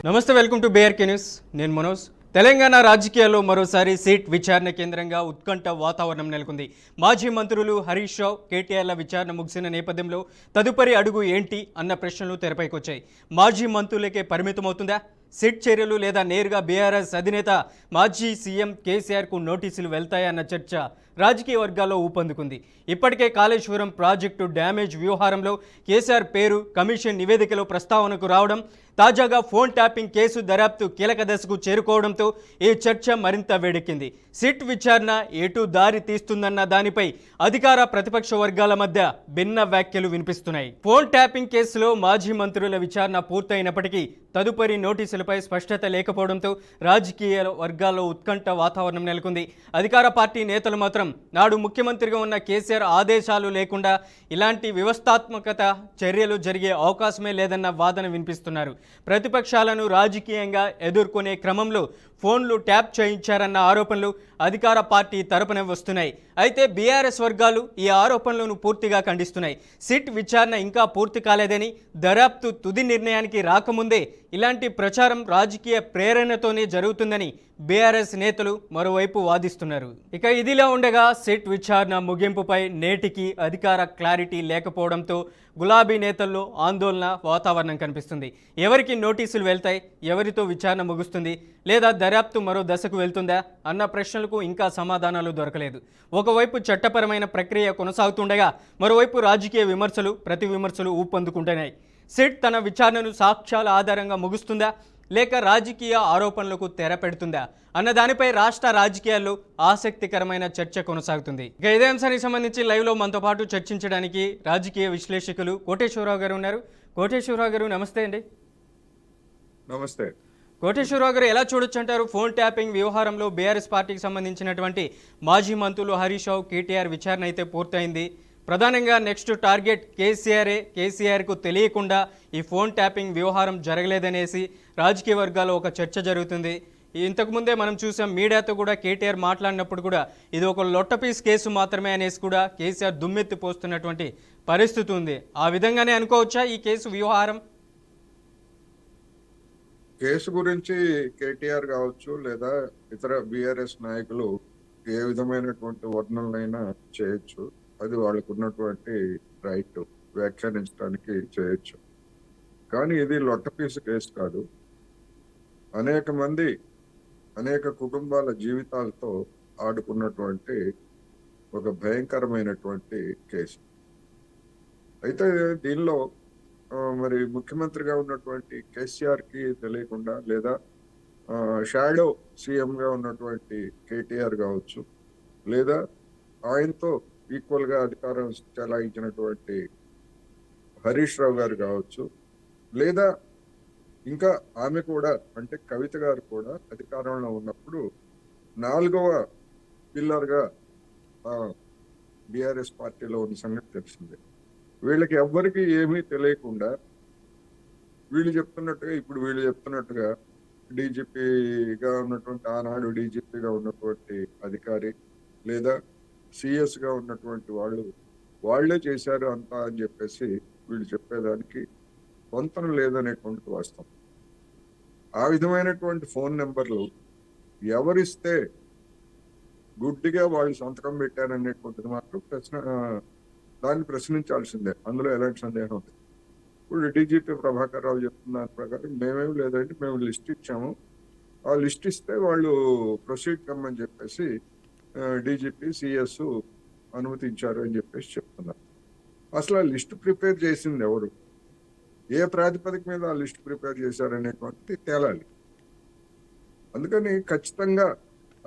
నమస్తే, welcome to BRK news. నేను మనోజ్. తెలంగాణ రాజకీయాల్లో మరోసారి సీట్ విచారణ కేంద్రంగా ఉత్కంఠ వాతావరణం నెలకొంది. మాజీ మంత్రులు హరీష్ రావు, కేటీఆర్ల విచారణ ముగిసిన నేపథ్యంలో తదుపరి అడుగు ఏంటి అన్న ప్రశ్నలు తెరపైకొచ్చాయి. మాజీ మంత్రులకే పరిమితమవుతుందా సిట్ చర్యలు, లేదా నేరుగా బీఆర్ఎస్ అధినేత మాజీ సీఎం కేసీఆర్కు నోటీసులు వెళ్తాయన్న చర్చ రాజకీయ వర్గాల్లో ఊపందుకుంది. ఇప్పటికే కాళేశ్వరం ప్రాజెక్టు డ్యామేజ్ వ్యవహారంలో కేసీఆర్ పేరు కమిషన్ నివేదికలో ప్రస్తావనకు రావడం, తాజాగా ఫోన్ ట్యాపింగ్ కేసు దర్యాప్తు కీలక దశకు చేరుకోవడంతో ఈ చర్చ మరింత వేడెక్కింది. సిట్ విచారణ ఎటు దారి తీస్తుందన్న దానిపై అధికార ప్రతిపక్ష వర్గాల మధ్య భిన్న వ్యాఖ్యలు వినిపిస్తున్నాయి. ఫోన్ ట్యాపింగ్ కేసులో మాజీ మంత్రుల విచారణ పూర్తయినప్పటికీ తదుపరి నోటీసులపై స్పష్టత లేకపోవడంతో రాజకీయ వర్గాల్లో ఉత్కంఠ వాతావరణం నెలకొంది. అధికార పార్టీ నేతలు మాత్రం నాడు ముఖ్యమంత్రిగా ఉన్న కేసీఆర్ ఆదేశాలు లేకుండా ఇలాంటి వ్యవస్థాత్మకత చర్యలు జరిగే అవకాశమే లేదన్న వాదన వినిపిస్తున్నారు. ప్రతిపక్షాలను రాజకీయంగా ఎదుర్కొనే క్రమంలో ఫోన్లు ట్యాప్ చేయించారన్న ఆరోపణలు అధికార పార్టీ తరపున వస్తున్నాయి. అయితే బీఆర్ఎస్ వర్గాలు ఈ ఆరోపణలను పూర్తిగా ఖండిస్తున్నాయి. సిట్ విచారణ ఇంకా పూర్తి కాలేదని, దర్యాప్తు తుది నిర్ణయానికి రాకముందే ఇలాంటి ప్రచారం రాజకీయ ప్రేరణతోనే జరుగుతుందని బీఆర్ఎస్ నేతలు మరోవైపు వాదిస్తున్నారు. ఇక ఇదిలా ఉండగా సిట్ విచారణ ముగింపుపై నేటికి అధికార క్లారిటీ లేకపోవడంతో గులాబీ నేతల్లో ఆందోళన వాతావరణం కనిపిస్తుంది. ఎవరికి నోటీసులు వెళ్తాయి, ఎవరితో విచారణ ముగుస్తుంది, లేదా దర్యాప్తు మరో దశకు వెళ్తుందా అన్న ప్రశ్నలకు ఇంకా సమాధానాలు దొరకలేదు. ఒకవైపు చట్టపరమైన ప్రక్రియ కొనసాగుతుండగా మరోవైపు రాజకీయ విమర్శలు, ప్రతి విమర్శలు ఊపందుకుంటున్నాయి. సిట్ తన విచారణను సాక్ష్యాల ఆధారంగా ముగుస్తుందా, లేక రాజకీయ ఆరోపణలకు తెర పెడుతుందా అన్న దానిపై రాష్ట్ర రాజకీయాల్లో ఆసక్తికరమైన చర్చ కొనసాగుతుంది. ఇక ఇదే అంశానికి సంబంధించి లైవ్లో మనతో పాటు చర్చించడానికి రాజకీయ విశ్లేషకులు కోటేశ్వరరావు గారు ఉన్నారు. కోటేశ్వరరావు గారు నమస్తే అండి. నమస్తే. కోటేశ్వరరావు గారు, ఎలా చూడొచ్చు అంటారు ఫోన్ ట్యాపింగ్ వ్యవహారంలో బీఆర్ఎస్ పార్టీకి సంబంధించినటువంటి మాజీ మంత్రులు హరీష్ రావు, కేటీఆర్ విచారణ అయితే పూర్తయింది. ప్రధానంగా నెక్స్ట్ టార్గెట్ కేసీఆరే. కేసీఆర్కు తెలియకుండా ఈ ఫోన్ ట్యాపింగ్ వ్యవహారం జరగలేదనేసి రాజకీయ వర్గాల్లో ఒక చర్చ జరుగుతుంది. ఇంతకుముందే మనం చూసాం, మీడియాతో కూడా కేటీఆర్ మాట్లాడినప్పుడు కూడా ఇది ఒక లొట్టపీస్ కేసు మాత్రమే అనేసి కూడా కేసీఆర్ దుమ్మెత్తి పోస్తున్నటువంటి పరిస్థితి ఉంది. ఆ విధంగానే అనుకోవచ్చా ఈ కేసు వ్యవహారం? కేసు గురించి కేటీఆర్ కావచ్చు లేదా ఇతర బీఆర్ఎస్ నాయకులు ఏ విధమైనటువంటి వర్ణనలైనా చేయొచ్చు. అది వాళ్ళకు ఉన్నటువంటి రైట్, వ్యాఖ్యానించడానికి చేయొచ్చు. కానీ ఇది లొట్టపీసు కేసు కాదు. అనేక మంది, అనేక కుటుంబాల జీవితాలతో ఆడుకున్నటువంటి ఒక భయంకరమైనటువంటి కేసు. అయితే దీనిలో మరి ముఖ్యమంత్రిగా ఉన్నటువంటి కేసీఆర్కి తెలియకుండా, లేదా షాడో సీఎంగా ఉన్నటువంటి కేటీఆర్ కావచ్చు, లేదా ఆయనతో ఈక్వల్గా అధికారం చెలాయించినటువంటి హరీష్ రావు గారు కావచ్చు, లేదా ఇంకా ఆమె కూడా, అంటే కవిత గారు కూడా అధికారంలో ఉన్నప్పుడు 4వ పిల్లర్గా బీఆర్ఎస్ పార్టీలో ఉన్న సంగతి తెలిసిందే. వీళ్ళకి ఎవ్వరికి ఏమీ తెలియకుండా వీళ్ళు చెప్తున్నట్టుగా డీజీపీగా ఉన్నటువంటి, ఆనాడు డీజీపీగా ఉన్నటువంటి అధికారి, లేదా సిఎస్గా ఉన్నటువంటి వాళ్ళే చేశారు అంతా అని చెప్పేసి వీళ్ళు చెప్పేదానికి పొంతన లేదనేటువంటి వాస్తవం. ఆ విధమైనటువంటి ఫోన్ నెంబర్లు ఎవరిస్తే గుడ్డిగా వాళ్ళు సంతకం పెట్టారనేటువంటిది మాత్రం దాన్ని ప్రశ్నించాల్సిందే. అందులో ఎలాంటి సందేహం ఉంది. ఇప్పుడు డీజీపీ ప్రభాకర్ రావు చెప్తున్న దాని ప్రకారం మేమేం లేదంటే మేము లిస్ట్ ఇచ్చాము, ఆ లిస్ట్ ఇస్తే వాళ్ళు ప్రొసీడ్ కమ్మని చెప్పేసి డీజీపీ సిఎస్ అనుమతించారు అని చెప్పేసి చెప్తున్నారు. అసలు ఆ లిస్ట్ ప్రిపేర్ చేసింది ఎవరు, ఏ ప్రాతిపదిక మీద ఆ లిస్ట్ ప్రిపేర్ చేశారనేటువంటిది తేలాలి. అందుకని ఖచ్చితంగా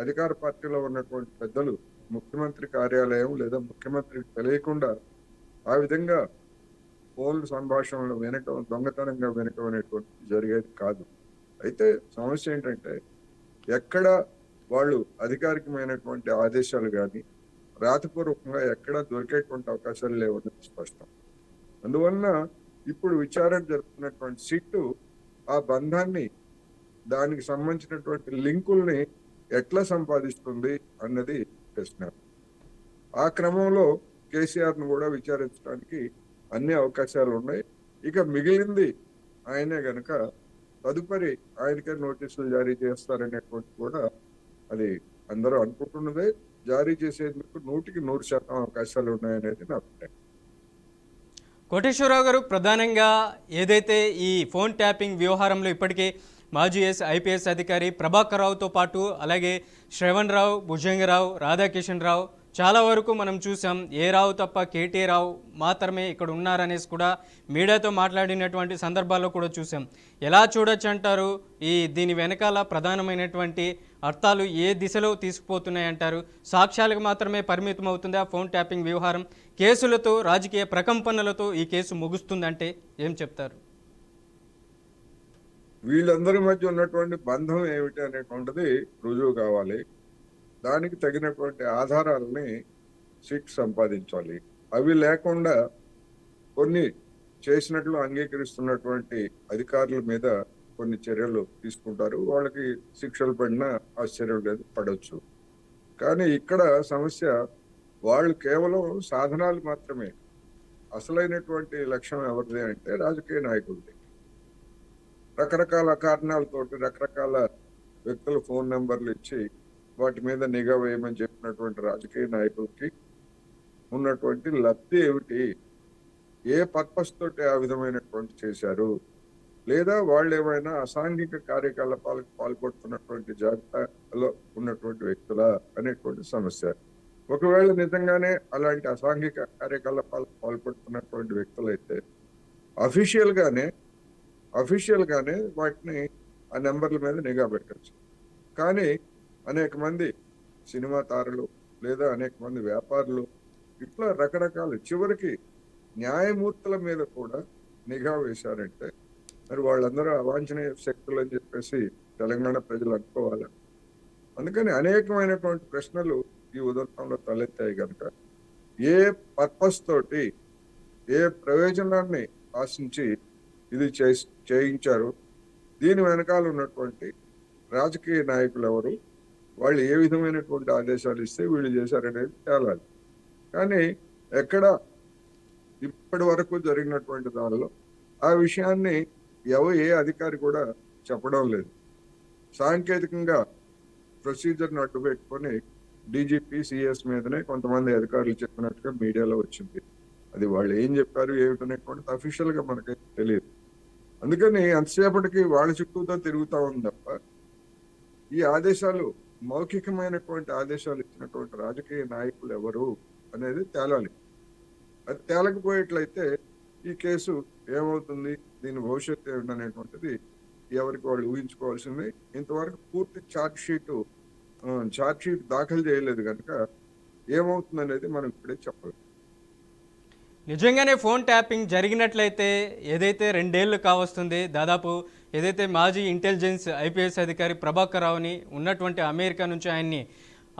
అధికార పార్టీలో ఉన్నటువంటి పెద్దలు ముఖ్యమంత్రి కార్యాలయం లేదా ముఖ్యమంత్రికి తెలియకుండా ఆ విధంగా ఫోన్ సంభాషణలు వినటం, దొంగతనంగా వినటం అనేటువంటిది జరిగేది కాదు. అయితే సమస్య ఏంటంటే, ఎక్కడ వాళ్ళు అధికారికమైనటువంటి ఆదేశాలు కానీ రాతపూర్వకంగా ఎక్కడ దొరికేటువంటి అవకాశాలు లేవన్నది స్పష్టం. అందువలన ఇప్పుడు విచారణ జరుపుతున్నటువంటి సిట్టు ఆ బంధాన్ని, దానికి సంబంధించినటువంటి లింకుల్ని ఎట్లా సంపాదిస్తుంది అన్నది ప్రశ్న. ఆ క్రమంలో కేసీఆర్ను కూడా విచారించడానికి అన్ని అవకాశాలు ఉన్నాయి. ఇక మిగిలింది ఆయనే గనక తదుపరి ఆయనకే నోటీసులు జారీ చేస్తారనేటువంటి కూడా అది అందరూ అనుకుంటున్నదే. జారీ చేసేందుకు 100% అవకాశాలు ఉన్నాయనేది నా అభిప్రాయం. కోటేశ్వరరావు గారు, ప్రధానంగా ఏదైతే ఈ ఫోన్ ట్యాపింగ్ వ్యవహారంలో ఇప్పటికే మాజీ ఐపీఎస్ అధికారి ప్రభాకర్ రావుతో పాటు అలాగే శ్రవణ్ రావు, భుజంగరావు, రాధాకిషన్ రావు చాలా వరకు మనం చూసాం. ఏ రావు తప్ప కేటీ రావు మాత్రమే ఇక్కడ ఉన్నారనేసి కూడా మీడియాతో మాట్లాడినటువంటి సందర్భాల్లో కూడా చూసాం. ఎలా చూడొచ్చు అంటారు? దీని వెనకాల ప్రధానమైనటువంటి అర్థాలు ఏ దిశలో తీసుకుపోతున్నాయంటారు? సాక్ష్యాలకు మాత్రమే పరిమితం అవుతుందా ఫోన్ ట్యాపింగ్ వ్యవహారం? కేసులతో, రాజకీయ ప్రకంపనలతో ఈ కేసు ముగుస్తుందంటే ఏం చెప్తారు? వీళ్ళందరి మధ్య ఉన్నటువంటి బంధం ఏమిటి అనేటువంటిది రుజువు కావాలి. దానికి తగినటువంటి ఆధారాలని సిట్ సంపాదించాలి. అవి లేకుండా కొన్ని చేసినట్లు అంగీకరిస్తున్నటువంటి అధికారుల మీద కొన్ని చర్యలు తీసుకుంటారు. వాళ్ళకి శిక్షలు పడినా ఆశ్చర్యం లేదు, పడవచ్చు. కానీ ఇక్కడ సమస్య వాళ్ళు కేవలం సాధనాలు మాత్రమే. అసలైనటువంటి లక్ష్యం ఎవరిది అంటే రాజకీయ నాయకుడిది. రకరకాల కారణాలతోటి రకరకాల వ్యక్తుల ఫోన్ నెంబర్లు ఇచ్చి వాటి మీద నిఘా వేయమని చెప్పినటువంటి రాజకీయ నాయకులకి ఉన్నటువంటి లబ్ధి ఏమిటి? ఏ పర్పస్ తోటి ఆ విధమైనటువంటి చేశారు? లేదా వాళ్ళు ఏమైనా అసాంఘిక కార్యకలాపాలకు పాల్పడుతున్నటువంటి జాబితాలో ఉన్నటువంటి వ్యక్తులా అనేటువంటి సమస్య. ఒకవేళ నిజంగానే అలాంటి అసాంఘిక కార్యకలాపాలకు పాల్పడుతున్నటువంటి వ్యక్తులైతే అఫీషియల్ గానే వాటిని ఆ నెంబర్ల మీద నిఘా పెట్టచ్చు. కానీ అనేక మంది సినిమా తారలు లేదా అనేక మంది వ్యాపారులు ఇట్లా రకరకాల చివరికి న్యాయమూర్తుల మీద కూడా నిఘా వేశారంటే మరి వాళ్ళందరూ అవాంఛనీయ శక్తులు అని చెప్పేసి తెలంగాణ ప్రజలు అనుకోవాలి. అందుకని అనేకమైనటువంటి ప్రశ్నలు ఈ ఉదంతంలో తలెత్తాయి కనుక ఏ పర్పస్ తోటి ఏ ప్రయోజనాన్ని ఆశించి ఇది చేయించారు, దీని వెనకాల ఉన్నటువంటి రాజకీయ నాయకులు ఎవరు, వాళ్ళు ఏ విధమైనటువంటి ఆదేశాలు ఇస్తే వీళ్ళు చేశారనేది తేలాలి. కానీ ఎక్కడ ఇప్పటి వరకు జరిగినటువంటి దానిలో ఆ విషయాన్ని ఏ అధికారి కూడా చెప్పడం లేదు. సాంకేతికంగా ప్రొసీజర్ను అడ్డు పెట్టుకొని డీజీపీ సిఎస్ మీదనే కొంతమంది అధికారులు చెప్పినట్టుగా మీడియాలో వచ్చింది. అది వాళ్ళు ఏం చెప్పారు ఏమిటనేటువంటిది అఫీషియల్ గా మనకైతే తెలియదు. అందుకని అంతసేపటికి వాళ్ళ చుట్టూతో తిరుగుతా ఉంది తప్ప ఈ ఆదేశాలు మౌఖికమైనటువంటి ఆదేశాలు ఇచ్చినటువంటి రాజకీయ నాయకులు ఎవరు అనేది తేలాలి. అది తేలకపోయేట్లయితే ఈ కేసు ఏమవుతుంది, దీని భవిష్యత్తు ఏమిటనేటువంటిది ఎవరికి వాళ్ళు ఊహించుకోవాల్సింది. ఇంతవరకు పూర్తి ఛార్జ్ షీట్ దాఖలు చేయలేదు కనుక ఏమవుతుంది అనేది మనం ఇప్పుడే చెప్పలేదు. నిజంగానే ఫోన్ ట్యాపింగ్ జరిగినట్లయితే ఏదైతే 2 ఏళ్ళు కావస్తుంది, దాదాపు ఏదైతే మాజీ ఇంటెలిజెన్స్ ఐపీఎస్ అధికారి ప్రభాకర్ రావుని ఉన్నటువంటి అమెరికా నుంచి ఆయన్ని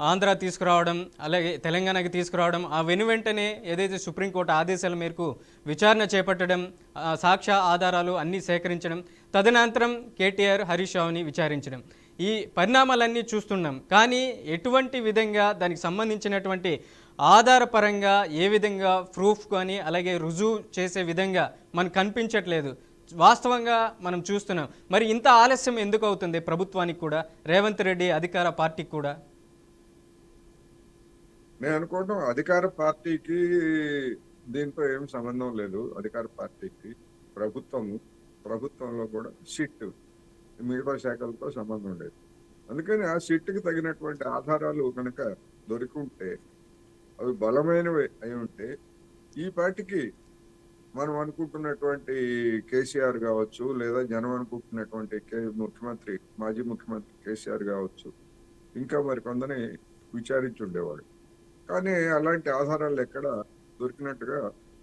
ఆంధ్ర తీసుకురావడం, అలాగే తెలంగాణకి తీసుకురావడం, ఆ వెంటనే ఏదైతే సుప్రీంకోర్టు ఆదేశాల మేరకు విచారణ చేపట్టడం, సాక్ష్య ఆధారాలు అన్నీ సేకరించడం, తదనంతరం కేటీఆర్, హరీష్ రావుని విచారించడం, ఈ పరిణామాలన్నీ చూస్తున్నాం. కానీ ఎటువంటి విధంగా దానికి సంబంధించినటువంటి ఆధారపరంగా ఏ విధంగా ప్రూఫ్ కానీ అలాగే రుజువు చేసే విధంగా మనకు కనిపించట్లేదు. వాస్తవంగా మనం చూస్తున్నాం. మరి ఇంత ఆలస్యం ఎందుకు అవుతుంది ప్రభుత్వానికి కూడా, రేవంత్ రెడ్డి అధికార పార్టీకి కూడా? నేను అనుకోవడం అధికార పార్టీకి దీంతో ఏం సంబంధం లేదు. అధికార పార్టీకి ప్రభుత్వంలో కూడా సిట్ మిగతా శాఖలతో సంబంధం లేదు. అందుకని ఆ సిట్కి తగినటువంటి ఆధారాలు కనుక దొరికింటే, అవి బలమైనవి అయి ఉంటే, ఈ పార్టీకి మనం అనుకుంటున్నటువంటి కేసీఆర్ కావచ్చు, లేదా జనం అనుకుంటున్నటువంటి మాజీ ముఖ్యమంత్రి కేసీఆర్ కావచ్చు, ఇంకా మరి కొందరిని విచారించి ఉండేవాడు. కానీ అలాంటి ఆధారాలు ఎక్కడ దొరికినట్టుగా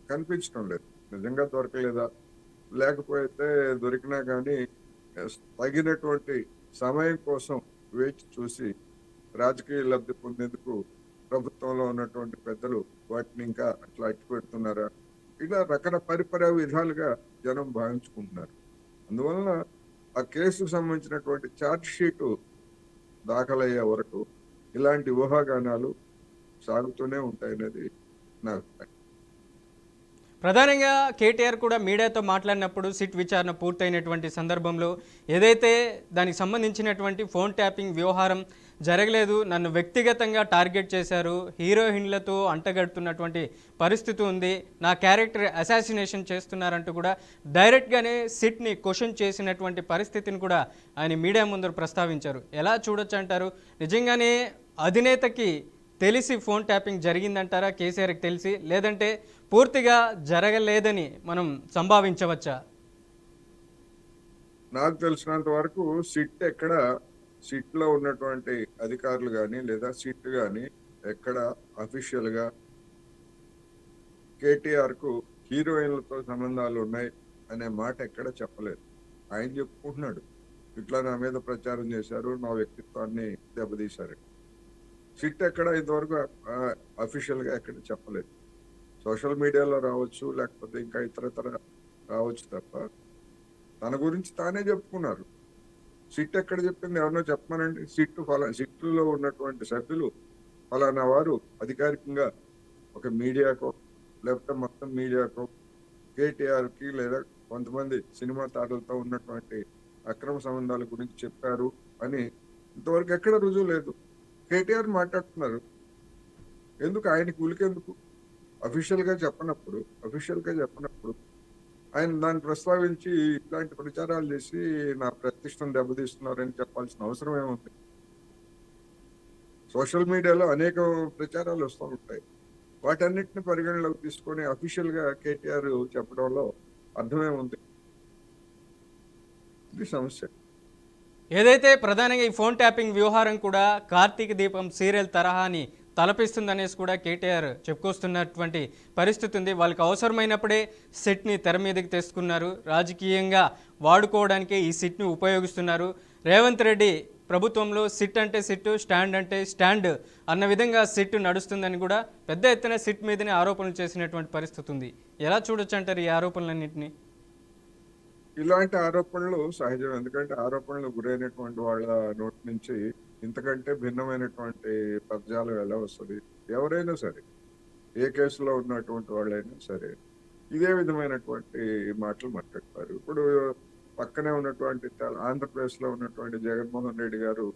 కనిపించడం లేదు. నిజంగా దొరకలేదా, లేకపోతే దొరికినా కానీ తగినటువంటి సమయం కోసం వేచి చూసి రాజకీయ లబ్ధి పొందేందుకు ప్రభుత్వంలో ఉన్నటువంటి పెద్దలు వాటిని ఇంకా అట్లా అట్టి పెడుతున్నారా, ఇలా పరిపర విధాలుగా జనం భావించుకుంటున్నారు. అందువలన ఆ కేసుకు సంబంధించినటువంటి ఛార్జ్ షీటు దాఖలయ్యే వరకు ఇలాంటి ఊహాగానాలు సాగుతూనే ఉంటాయనేది నా అభిప్రాయం. ప్రధానంగా కేటీఆర్ కూడా మీడియాతో మాట్లాడినప్పుడు సిట్ విచారణ పూర్తయినటువంటి సందర్భంలో ఏదైతే దానికి సంబంధించినటువంటి ఫోన్ ట్యాపింగ్ వ్యవహారం జరగలేదు, నన్ను వ్యక్తిగతంగా టార్గెట్ చేశారు, హీరోయిన్లతో అంటగడుతున్నటువంటి పరిస్థితి ఉంది, నా క్యారెక్టర్ అసాసినేషన్ చేస్తున్నారంటూ కూడా డైరెక్ట్గానే సిట్ని క్వశ్చన్ చేసినటువంటి పరిస్థితిని కూడా ఆయన మీడియా ముందర ప్రస్తావించారు. ఎలా చూడొచ్చు అంటారు? నిజంగానే అధినేతకి తెలిసి ఫోన్ ట్యాపింగ్ జరిగిందంటారా కేసీఆర్కి తెలిసి, లేదంటే పూర్తిగా జరగలేదని మనం సంభావించవచ్చా? నాకు తెలిసినంత వరకు సిట్లో ఉన్నటువంటి అధికారులు కానీ లేదా సిట్ కానీ ఎక్కడ అఫీషియల్ గా కేటీఆర్ కు హీరోయిన్లతో సంబంధాలు ఉన్నాయి అనే మాట ఎక్కడ చెప్పలేదు. ఆయన చెప్పుకుంటున్నాడు, ఇట్లా నా మీద ప్రచారం చేశారు, నా వ్యక్తిత్వాన్ని దెబ్బతీశారు. సిట్ ఎక్కడ ఇంతవరకు అఫీషియల్ గా ఎక్కడ చెప్పలేదు. సోషల్ మీడియాలో రావచ్చు, లేకపోతే ఇంకా ఇతరతర రావచ్చు తప్ప తన గురించి తానే చెప్పుకున్నారు. సిట్ ఎక్కడ చెప్పింది? ఎవరినో చెప్పమనండి. సిట్లో ఉన్నటువంటి సభ్యులు ఫలానా వారు అధికారికంగా ఒక మీడియాకో లేకపోతే మొత్తం మీడియాకో కేటీఆర్ కి లేదా కొంతమంది సినిమా తారలతో ఉన్నటువంటి అక్రమ సంబంధాల గురించి చెప్పారు అని ఇంతవరకు ఎక్కడ రుజువు లేదు. కేటీఆర్ మాట్లాడుతున్నారు, ఎందుకు ఆయనకి ఉలికెందుకు? అఫీషియల్ గా చెప్పనప్పుడు ఆయన దాన్ని ప్రస్తావించి ఇట్లాంటి ప్రచారాలు చేసి నా ప్రతిష్టను దెబ్బతీస్తున్నారని చెప్పాల్సిన అవసరం ఏముంది? సోషల్ మీడియాలో అనేక ప్రచారాలు వస్తూ ఉంటాయి. వాటన్నిటిని పరిగణలోకి తీసుకొని అఫీషియల్ గా కేటీఆర్ చెప్పడంలో అర్థమేముంది? ఇది సమస్య. ఏదైతే ప్రధానంగా ఈ ఫోన్ ట్యాపింగ్ వ్యవహారం కూడా కార్తీక దీపం సీరియల్ తరహాని తలపిస్తుందనేసి కూడా కేటీఆర్ చెప్పుకొస్తున్నటువంటి పరిస్థితి ఉంది. వాళ్ళకి అవసరమైనప్పుడే సిట్ని తెర మీదకి తెచ్చుకున్నారు, రాజకీయంగా వాడుకోవడానికే ఈ సిట్ని ఉపయోగిస్తున్నారు. రేవంత్ రెడ్డి ప్రభుత్వంలో సిట్ అంటే సిట్, స్టాండ్ అంటే స్టాండ్ అన్న విధంగా సిట్ నడుస్తుందని కూడా పెద్ద ఎత్తున సిట్ మీదనే ఆరోపణలు చేసినటువంటి పరిస్థితి ఉంది. ఎలా చూడొచ్చు అంటారు ఈ ఆరోపణలన్నింటినీ? ఇలాంటి ఆరోపణలు సహజం. ఎందుకంటే ఆరోపణలు గురైనటువంటి వాళ్ళ నోటి నుంచి ఇంతకంటే భిన్నమైనటువంటి పదజాలం ఎలా వస్తుంది? ఎవరైనా సరే, ఏ కేసులో ఉన్నటువంటి వాళ్ళైనా సరే ఇదే విధమైనటువంటి మాటలు మాట్లాడతారు. ఇప్పుడు పక్కనే ఉన్నటువంటి ఆంధ్రప్రదేశ్ లో ఉన్నటువంటి జగన్మోహన్ రెడ్డి గారు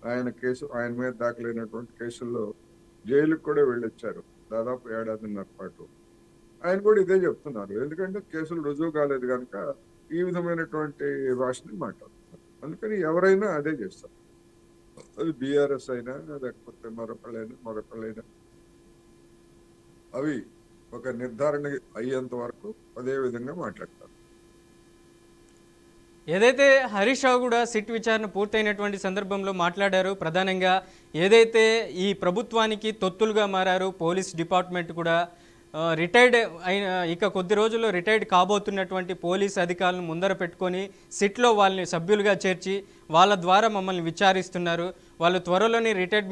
ఆయన మీద దాఖలైనటువంటి కేసుల్లో జైలుకు కూడా వెళ్ళొచ్చారు దాదాపు 1.5 ఏళ్ల పాటు. ఆయన కూడా ఇదే చెప్తున్నారు, ఎందుకంటే కేసులు రుజువు కాలేదు కనుక ఈ విధమైనటువంటి భాషని మాట్లాడుతున్నారు. అందుకని ఎవరైనా అదే చేస్తారు. అది బీఆర్ఎస్ అయినా లేకపోతే మరొకళ్ళైనా అవి ఒక నిర్ధారణ అయ్యేంత వరకు అదే విధంగా మాట్లాడతారు. ఏదైతే హరీష్ రావు కూడా సిట్ విచారణ పూర్తయినటువంటి సందర్భంలో మాట్లాడారు. ప్రధానంగా ఏదైతే ఈ ప్రభుత్వానికి తొత్తులుగా మారారు పోలీస్ డిపార్ట్మెంట్ కూడా, రిటైర్డ్ అయిన ఇక కొద్ది రోజుల్లో రిటైర్డ్ కాబోతున్నటువంటి పోలీస్ అధికారులను ముందర పెట్టుకొని సిట్లో వాళ్ళని సభ్యులుగా చేర్చి వాళ్ళ ద్వారా మమ్మల్ని విచారిస్తున్నారు. వాళ్ళు త్వరలోనే రిటైర్డ్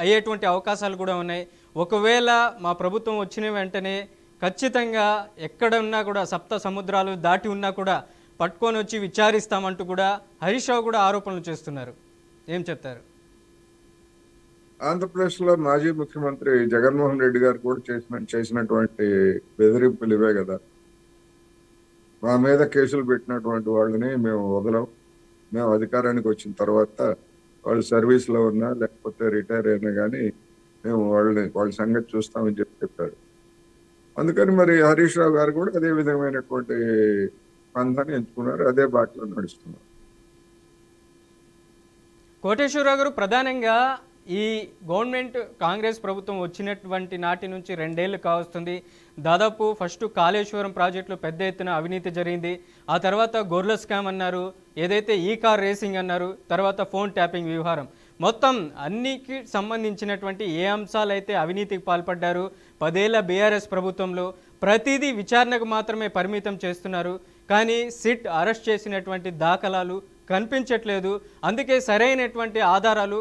అయ్యేటువంటి అవకాశాలు కూడా ఉన్నాయి. ఒకవేళ మా ప్రభుత్వం వచ్చిన వెంటనే ఖచ్చితంగా ఎక్కడ ఉన్నా కూడా సప్త సముద్రాలు దాటి ఉన్నా కూడా పట్టుకొని వచ్చి విచారిస్తామంటూ కూడా హరీష్ రావు కూడా ఆరోపణలు చేస్తున్నారు. ఏం చెప్తారు? ఆంధ్రప్రదేశ్ లో మాజీ ముఖ్యమంత్రి జగన్మోహన్ రెడ్డి గారు కూడా చేసినటువంటి బెదిరింపులు ఇవే కదా. మా మీద కేసులు పెట్టినటువంటి వాళ్ళని మేము వదలం, మేము అధికారానికి వచ్చిన తర్వాత వాళ్ళు సర్వీస్ లో ఉన్నా లేకపోతే రిటైర్ అయినా కానీ మేము వాళ్ళ సంగతి చూస్తామని చెప్పారు. అందుకని మరి హరీష్ రావు గారు కూడా అదే విధమైనటువంటి పంథాన్ని ఎంచుకున్నారు, అదే బాటలో నడుస్తున్నారు. కోటేశ్వరరావు గారు, ప్రధానంగా ఈ గవర్నమెంట్ కాంగ్రెస్ ప్రభుత్వం వచ్చినటువంటి నాటి నుంచి 2 ఏళ్ళు కావస్తుంది. దాదాపు ఫస్ట్ కాళేశ్వరం ప్రాజెక్టులో పెద్ద ఎత్తున అవినీతి జరిగింది, ఆ తర్వాత గొర్రెల స్కామ్ అన్నారు, ఏదైతే ఈ కార్ రేసింగ్ అన్నారు, తర్వాత ఫోన్ ట్యాపింగ్ వ్యవహారం, మొత్తం అన్నికి సంబంధించినటువంటి ఏ అంశాలు అయితే అవినీతికి పాల్పడ్డారు 10 ఏళ్ల బీఆర్ఎస్ ప్రభుత్వంలో ప్రతిదీ విచారణకు మాత్రమే పరిమితం చేస్తున్నారు. కానీ సిట్ అరెస్ట్ చేసినటువంటి దాఖలాలు కనిపించట్లేదు. అందుకే సరైనటువంటి ఆధారాలు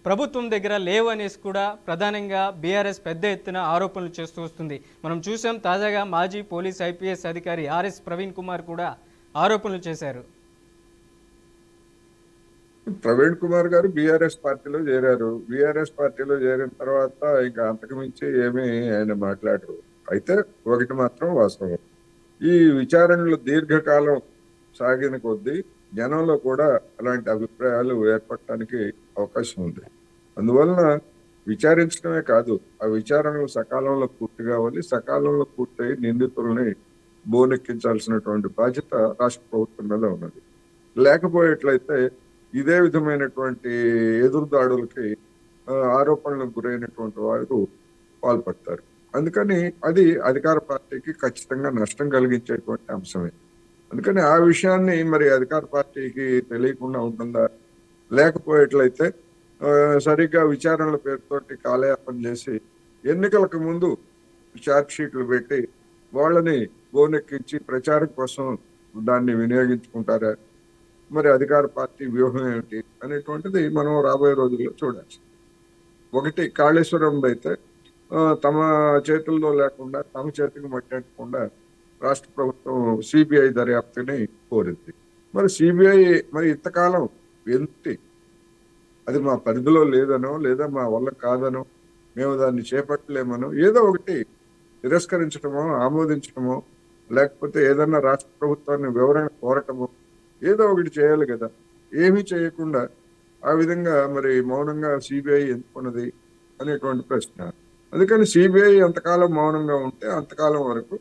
ప్రభుత్వం దగ్గర లేవు అనేసి కూడా ప్రధానంగా బీఆర్ఎస్ పెద్ద ఎత్తున ఆరోపణలు చేస్తూ వస్తుంది. మనం చూసాం, తాజాగా మాజీ పోలీస్ ఐపీఎస్ అధికారి ఆర్ఎస్ ప్రవీణ్ కుమార్ కూడా ఆరోపణలు చేశారు. ప్రవీణ్ కుమార్ గారు బీఆర్ఎస్ పార్టీలో చేరారు. బీఆర్ఎస్ పార్టీలో చేరిన తర్వాత ఇంకా అంతకు మించి ఏమీ ఆయన మాట్లాడరు. అయితే ఒకటి మాత్రం వాస్తవం, ఈ విచారణలు దీర్ఘకాలం సాగిన కొద్దీ జనంలో కూడా అలాంటి అభిప్రాయాలు ఏర్పడటానికి అవకాశం ఉంది. అందువలన విచారించడమే కాదు, ఆ విచారణలు సకాలంలో పూర్తి కావాలి. సకాలంలో పూర్తయి నిందితుల్ని బోనెక్కించాల్సినటువంటి బాధ్యత రాష్ట్ర ప్రభుత్వం మీద ఉన్నది. లేకపోయేట్లయితే ఇదే విధమైనటువంటి ఎదురుదాడులకి ఆరోపణలకు గురైనటువంటి వారు పాల్పడతారు. అందుకని అది అధికార పార్టీకి ఖచ్చితంగా నష్టం కలిగించేటువంటి అంశమే. అందుకని ఆ విషయాన్ని మరి అధికార పార్టీకి తెలియకుండా ఉంటుందా? లేకపోయేట్లయితే సరిగ్గా విచారణల పేరుతోటి కాలయాపన చేసి ఎన్నికలకు ముందు ఛార్జ్ షీట్లు పెట్టి వాళ్ళని బోనెక్కించి ప్రచారం కోసం దాన్ని వినియోగించుకుంటారా? మరి అధికార పార్టీ వ్యూహం ఏమిటి అనేటువంటిది మనం రాబోయే రోజుల్లో చూడాలి. ఒకటి, కాళేశ్వరం అయితే తమ చేతుల్లో లేకుండా, తమ చేతికి మట్టకుండా రాష్ట్ర ప్రభుత్వం సిబిఐ దర్యాప్తుని కోరింది. మరి సిబిఐ మరి ఇంతకాలం ఎంత, అది మా పరిధిలో లేదనో లేదా మా వల్ల కాదనో మేము దాన్ని చేపట్టలేమనో ఏదో ఒకటి తిరస్కరించడమో ఆమోదించడమో లేకపోతే ఏదన్నా రాష్ట్ర ప్రభుత్వాన్ని వివరణ కోరటమో ఏదో ఒకటి చేయాలి కదా. ఏమీ చేయకుండా ఆ విధంగా మరి మౌనంగా సిబిఐ ఎందుకున్నది అనేటువంటి ప్రశ్న. అందుకని సిబిఐ ఎంతకాలం మౌనంగా ఉంటే అంతకాలం వరకు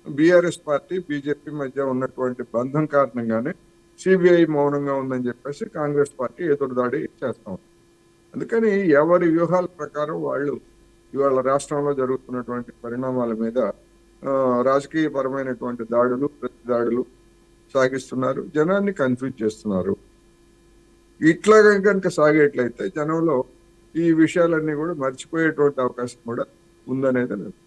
బీఆర్ఎస్ పార్టీ బీజేపీ మధ్య ఉన్నటువంటి బంధం కారణంగానే సిబిఐ మౌనంగా ఉందని చెప్పేసి కాంగ్రెస్ పార్టీ ఎదురుదాడి చేస్తాం. అందుకని ఎవరి వ్యూహాల ప్రకారం వాళ్ళు ఇవాళ రాష్ట్రంలో జరుగుతున్నటువంటి పరిణామాల మీద రాజకీయ పరమైనటువంటి దాడులు, ప్రతి దాడులు సాగిస్తున్నారు, జనాన్ని కన్ఫ్యూజ్ చేస్తున్నారు. ఇట్లాగా కనుక సాగేట్లయితే జనంలో ఈ విషయాలన్నీ కూడా మర్చిపోయేటువంటి అవకాశం కూడా ఉందనేది నేను.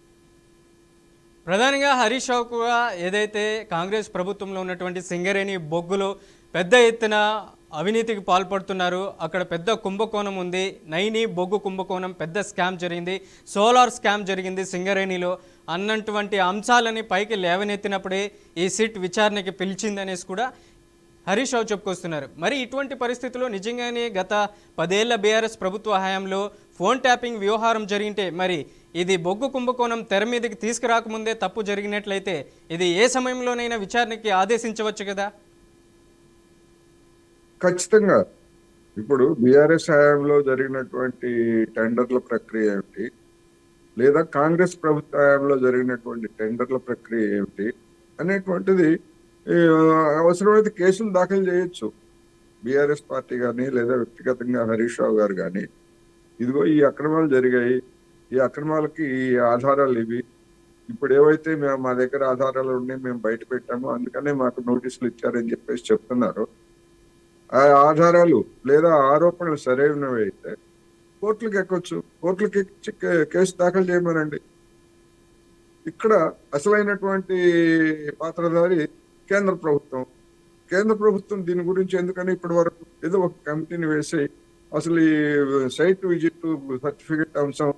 ప్రధానంగా హరీష్ రావు కూడా ఏదైతే కాంగ్రెస్ ప్రభుత్వంలో ఉన్నటువంటి సింగరేణి బొగ్గులో పెద్ద ఎత్తున అవినీతికి పాల్పడుతున్నారు, అక్కడ పెద్ద కుంభకోణం ఉంది, నైని బొగ్గు కుంభకోణం పెద్ద స్కామ్ జరిగింది, సోలార్ స్కామ్ జరిగింది సింగరేణిలో అన్నటువంటి అంశాలని పైకి లేవనెత్తినప్పుడే ఈ సిట్ విచారణకి పిలిచిందనేసి కూడా హరీష్ రావు చెప్పుకొస్తున్నారు. మరి ఇటువంటి పరిస్థితుల్లో నిజంగానే గత 10 ఏళ్ల బీఆర్ఎస్ ప్రభుత్వ హయాంలో ఫోన్ ట్యాపింగ్ వ్యవహారం జరిగితే మరి ఇది బొగ్గు కుంభకోణం తెర మీదకి తీసుకురాకముందే తప్పు జరిగినట్లయితే ఇది ఏ సమయంలోనైనా విచారణకి ఆదేశించవచ్చు కదా. ఖచ్చితంగా ఇప్పుడు బీఆర్ఎస్ హయాంలో జరిగినటువంటి టెండర్ల ప్రక్రియ ఏమిటి, లేదా కాంగ్రెస్ ప్రభుత్వ హయాంలో జరిగినటువంటి టెండర్ల ప్రక్రియ ఏమిటి అనేటువంటిది అవసరమైతే కేసులు దాఖలు చేయొచ్చు. బీఆర్ఎస్ పార్టీ కానీ లేదా వ్యక్తిగతంగా హరీష్ రావు గారు కానీ, ఇదిగో ఈ అక్రమాలు జరిగాయి, ఈ అక్రమాలకి ఈ ఆధారాలు ఇవి, ఇప్పుడు ఏవైతే మేము మా దగ్గర ఆధారాలు ఉన్నాయి మేము బయట పెట్టాము అందుకనే మాకు నోటీసులు ఇచ్చారని చెప్పేసి చెప్తున్నారు. ఆ ఆధారాలు లేదా ఆరోపణలు సరైనవి అయితే కోర్టులకు ఎక్కొచ్చు, కోర్టులకి కేసు దాఖలు చేయమనండి. ఇక్కడ అసలైనటువంటి పాత్రధారి కేంద్ర ప్రభుత్వం. కేంద్ర ప్రభుత్వం దీని గురించి ఎందుకని ఇప్పటి వరకు ఏదో ఒక కమిటీని వేసి అసలు ఈ సైట్ విజిట్ సర్టిఫికెట్ అంశం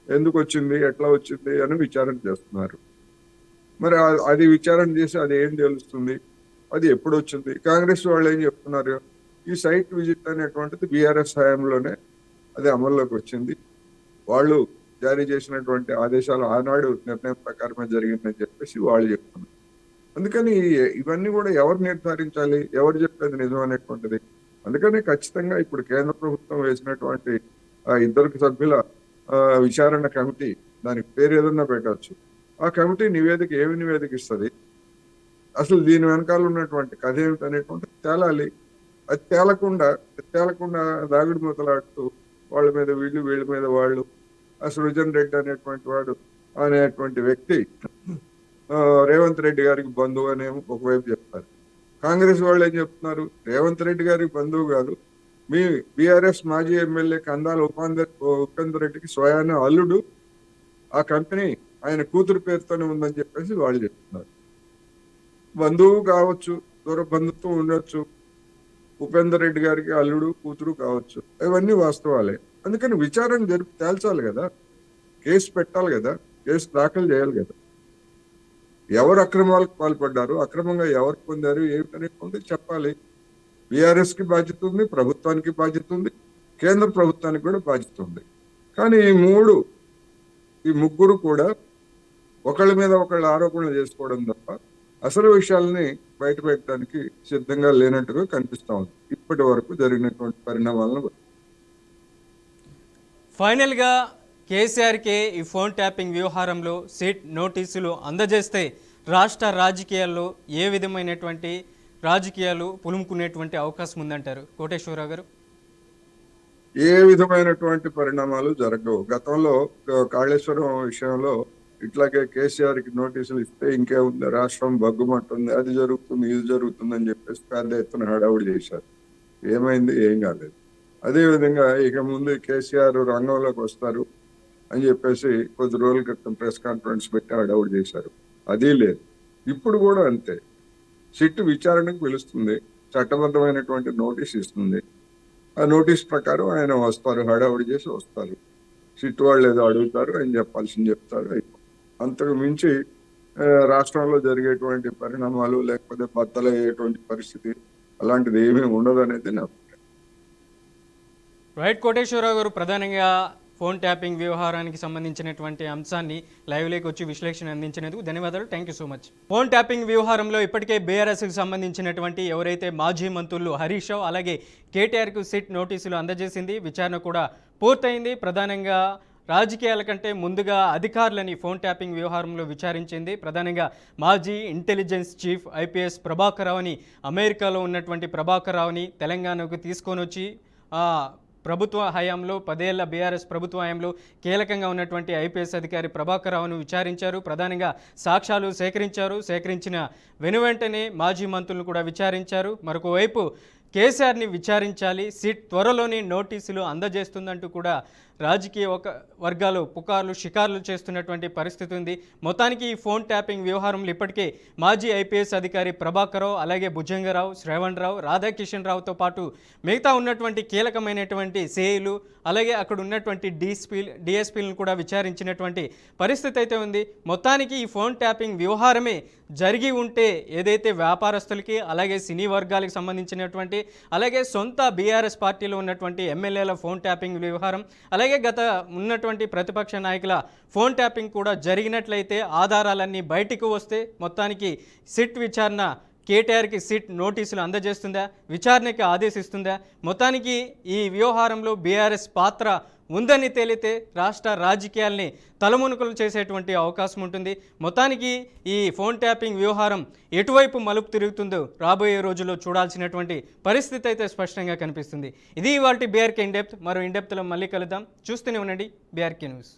ఎందుకు వచ్చింది, ఎట్లా వచ్చింది అని విచారణ చేస్తున్నారు. మరి అది విచారణ చేసి అది ఏం తెలుస్తుంది, అది ఎప్పుడు వచ్చింది? కాంగ్రెస్ వాళ్ళు ఏం చెప్తున్నారు, ఈ సైట్ విజిట్ అనేటువంటిది బీఆర్ఎస్ హయాంలోనే అది అమల్లోకి వచ్చింది, వాళ్ళు జారీ చేసినటువంటి ఆదేశాలు ఆనాడు నిర్ణయం ప్రకారమే జరిగిందని చెప్పేసి వాళ్ళు చెప్తున్నారు. అందుకని ఇవన్నీ కూడా ఎవరు నిర్ధారించాలి, ఎవరు చెప్పేది నిజం అనేటువంటిది. అందుకని ఖచ్చితంగా ఇప్పుడు కేంద్ర ప్రభుత్వం వేసినటువంటి 2 సభ్యుల విచారణ కమిటీ, దానికి పేరు ఏదన్నా పెట్టవచ్చు, ఆ కమిటీ నివేదిక ఏమి నివేదిక ఇస్తుంది, అసలు దీని వెనకాల ఉన్నటువంటి కథ ఏమిటి అనేటువంటిది తేలాలి. అది తేలకుండా దాగుడు మూతలాడుతూ వాళ్ళ మీద వీళ్ళు, వీళ్ళ మీద వాళ్ళు, ఆ సృజన్ రెడ్డి అనేటువంటి వ్యక్తి రేవంత్ రెడ్డి గారికి బంధువు అనే ఒకవైపు చెప్తారు. కాంగ్రెస్ వాళ్ళు ఏం చెప్తున్నారు, రేవంత్ రెడ్డి గారికి బంధువు కాదు, మీ బీఆర్ఎస్ మాజీ ఎమ్మెల్యే కందాల ఉపేందర్ రెడ్డికి స్వయాన అల్లుడు, ఆ కంపెనీ ఆయన కూతురు పేరుతోనే ఉందని చెప్పేసి వాళ్ళు చెప్తున్నారు. బంధువు కావచ్చు, దూర బంధుత్వం ఉండొచ్చు, ఉపేందర్ రెడ్డి గారికి అల్లుడు కూతురు కావచ్చు, ఇవన్నీ వాస్తవాలే. అందుకని విచారణ జరిపి తేల్చాలి కదా, కేసు పెట్టాలి కదా, కేసు దాఖలు చేయాలి కదా. ఎవరు అక్రమాలకు పాల్పడ్డారు, అక్రమంగా ఎవరు పొందారు ఏమిటనేటువంటి చెప్పాలి. బీఆర్ఎస్ కి బాధ్యత ఉంది, ప్రభుత్వానికి బాధ్యత ఉంది, కేంద్ర ప్రభుత్వానికి కూడా బాధ్యత ఉంది. కానీ ఈ ముగ్గురు కూడా ఒకళ్ళ మీద ఒకళ్ళు ఆరోపణలు చేసుకోవడం తప్ప అసలు విషయాల్ని బయట పెట్టడానికి సిద్ధంగా లేనట్టుగా కనిపిస్తా ఉంది ఇప్పటి వరకు జరిగినటువంటి పరిణామాలను బట్టి. ఫైనల్గా కేసీఆర్కే ఈ ఫోన్ ట్యాపింగ్ వ్యవహారంలో సిట్ నోటీసులు అందజేస్తే రాష్ట్ర రాజకీయాల్లో ఏ విధమైనటువంటి రాజకీయాలు పులుముకునేటువంటి అవకాశం ఉందంటారు కోటేశ్వరరావు గారు? ఏ విధమైనటువంటి పరిణామాలు జరగవు. గతంలో కాళేశ్వరం విషయంలో ఇట్లాగే కేసీఆర్ కి నోటీసులు ఇస్తే ఇంకేముంది, రాష్ట్రం బగ్గుమంటుంది, అది జరుగుతుంది ఇది జరుగుతుంది అని చెప్పేసి పెద్ద ఎత్తున హడావుడి చేశారు. ఏమైంది? ఏం కాలేదు. అదే విధంగా ఇక ముందు కేసీఆర్ రంగంలోకి వస్తారు అని చెప్పేసి కొద్ది రోజుల క్రితం ప్రెస్ కాన్ఫరెన్స్ పెట్టి హడావుడి చేశారు. అది లేదు. ఇప్పుడు కూడా అంతే. సిట్ విచారణకు పిలుస్తుంది, చట్టబద్ధమైనటువంటి నోటీస్ ఇస్తుంది. ఆ నోటీస్ ప్రకారం ఆయన వస్తారు, హడావుడి చేసి వస్తారు. సిట్ వాళ్ళు ఏదో అడుగుతారు, ఆయన చెప్పాల్సింది చెప్తారు, అయిపోతుంది. అంతకు మించి రాష్ట్రంలో జరిగేటువంటి పరిణామాలు లేకపోతే బద్దలయ్యేటువంటి పరిస్థితి అలాంటిది ఏమీ ఉండదు అనేది నా అభిప్రాయం. రైట్ కోటేశ్వరరావు గారు, ప్రధానంగా ఫోన్ ట్యాపింగ్ వ్యవహారానికి సంబంధించినటువంటి అంశాన్ని లైవ్లోకి వచ్చి విశ్లేషణ అందించినందుకు ధన్యవాదాలు. Thank you so much. Phone tapping వ్యవహారంలో ఇప్పటికే బీఆర్ఎస్కి సంబంధించినటువంటి ఎవరైతే మాజీ మంత్రులు హరీష్ రావు అలాగే కేటీఆర్కు సిట్ నోటీసులు అందజేసింది. విచారణ కూడా పూర్తయింది. ప్రధానంగా రాజకీయాల కంటే ముందుగా అధికారులని ఫోన్ ట్యాపింగ్ వ్యవహారంలో విచారించింది. ప్రధానంగా మాజీ ఇంటెలిజెన్స్ చీఫ్ ఐపీఎస్ ప్రభాకర్ రావుని, అమెరికాలో ఉన్నటువంటి ప్రభాకర్ రావుని తెలంగాణకు తీసుకొని వచ్చి ప్రభుత్వ హయాంలో 10 ఏళ్ల బీఆర్ఎస్ ప్రభుత్వ హయాంలో కీలకంగా ఉన్నటువంటి ఐపీఎస్ అధికారి ప్రభాకర్ రావును విచారించారు. ప్రధానంగా సాక్ష్యాలు సేకరించిన వెనువెంటనే మాజీ మంత్రులను కూడా విచారించారు. మరొక వైపు కేసీఆర్ని విచారించాలి, సిట్ త్వరలోనే నోటీసులు అందజేస్తుందంటూ కూడా రాజకీయ వర్గాలు పుకార్లు షికార్లు చేస్తున్నటువంటి పరిస్థితి ఉంది. మొత్తానికి ఈ ఫోన్ ట్యాపింగ్ వ్యవహారంలో ఇప్పటికే మాజీ ఐపీఎస్ అధికారి ప్రభాకర్ రావు అలాగే భుజంగరావు, శ్రవణ్ రావు, రాధాకిషన్ రావుతో పాటు మిగతా ఉన్నటువంటి కీలకమైనటువంటి సేఈలు అలాగే అక్కడ ఉన్నటువంటి డిఎస్పీలను కూడా విచారించినటువంటి పరిస్థితి అయితే ఉంది. మొత్తానికి ఈ ఫోన్ ట్యాపింగ్ వ్యవహారమే జరిగి ఉంటే ఏదైతే వ్యాపారస్తులకి అలాగే సినీ వర్గాలకు సంబంధించినటువంటి అలాగే సొంత బీఆర్ఎస్ పార్టీలో ఉన్నటువంటి ఎమ్మెల్యేల ఫోన్ ట్యాపింగ్ వ్యవహారం అలాగే గత ఉన్నటువంటి ప్రతిపక్ష నాయకుల ఫోన్ ట్యాపింగ్ కూడా జరిగినట్లయితే ఆధారాలన్నీ బయటికి వస్తే మొత్తానికి సిట్ విచారణ కేటీఆర్కి సిట్ నోటీసులు అందజేస్తుందా, విచారణకి ఆదేశిస్తుందా? మొత్తానికి ఈ వ్యవహారంలో బీఆర్ఎస్ పాత్ర ఉందని తేలితే రాష్ట్ర రాజకీయాల్ని తలమునుకలు చేసేటువంటి అవకాశం ఉంటుంది. మొత్తానికి ఈ ఫోన్ ట్యాపింగ్ వ్యవహారం ఎటువైపు మలుపు తిరుగుతుందో రాబోయే రోజుల్లో చూడాల్సినటువంటి పరిస్థితి అయితే స్పష్టంగా కనిపిస్తుంది. ఇది ఇవాల్టి బీఆర్కే ఇన్ డెప్త్. మరో ఇన్ డెప్త్లో మళ్ళీ కలుద్దాం. చూస్తూనే ఉండండి బీఆర్కే న్యూస్.